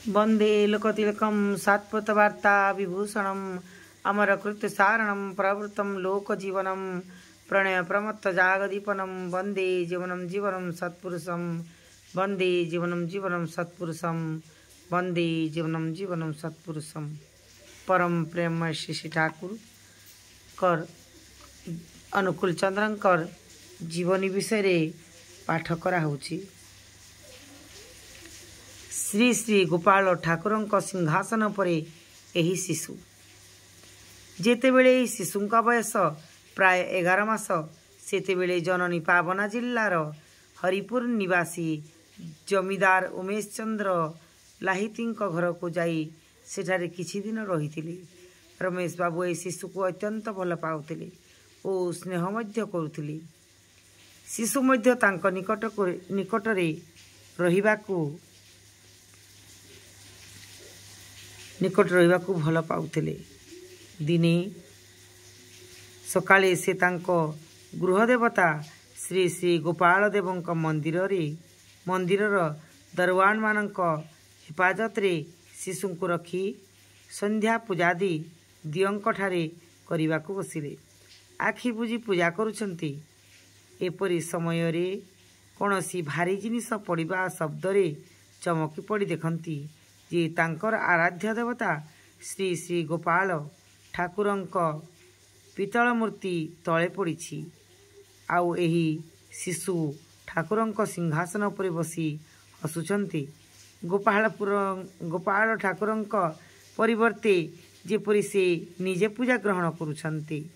वंदे लोकतिलकं सात्वतवार्ता विभूषणम् अमरकृत्यसारणं प्रवृत्तं लोकजीवनं प्रणय प्रमत्त जागदीपनं वंदे जीवनं जीवनं सत्पुरुषं वंदे जीवनं जीवनं सत्पुरुषं वंदे जीवनं जीवनं सत्पुरुषं। परम प्रेम श्री ठाकुर कर अनुकूल चंद्रंकर जीवनी विषय रे पाठ करा होची। श्री श्री गोपाल ठाकुर सिंहासन परे एही शिशु जेतेबेले शिशुंका बयस प्राय 11 मास सेतेबेले जननी पावना जिल्लार हरिपुर निवासी जमीदार उमेश चंद्र लाहिती घर को जाई सेठारे किछि दिन रही। रमेश बाबू ए शिशु को अत्यंत भल पाउथिले ओ स्नेह मध्य करुथिले। शिशु मध्य तांक निकटरे रहिबाकू भल पाउथिले। दिने सकाळे से तांको गृहदेवता श्री श्री गोपाल देवंक मंदिरर दरवान मानक हिफाजत रे शिशु को रखी संध्या पूजादी दियंकठारे करिबाकू बसिले। आखि बुझी पूजा करुछंती। एपरी समय रे कोनोसी भारी जिनिस पड़िबा शब्द रे चमकी पड़ी देखंती जे तांकर आराध्य देवता श्री श्री गोपाल ठाकुरंक पितल मूर्ति तले पड़ी। आउ एही शिशु ठाकुरंक सिंहासन पर बसी हसुछंती। गोपाल ठाकुरंक परिवर्ते जेपरी से निजे पूजा ग्रहण करुछंती।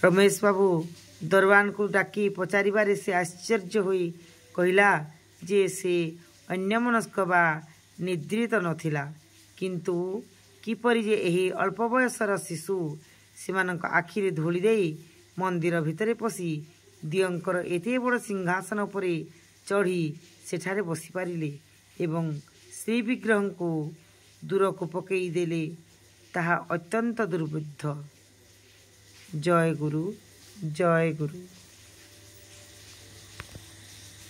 रमेश बाबू दरबान को डाकी पचारिबारे से आश्चर्य होई कहिला जे से अन्यमनस्क बा निद्रित नथिला, किंतु किपरि जे एही अल्प बयसर शिशु सेमानक आखिरे धूली देई मंदिर भितरे पसी दियंकर एते बड़ सिंहासन परे चढ़ी सेठारे बसी पारिले एवं श्री विग्रह को दूर को पकई देले ताहा अत्यंत दुर्बुद्ध। जय गुरु जय गुरु।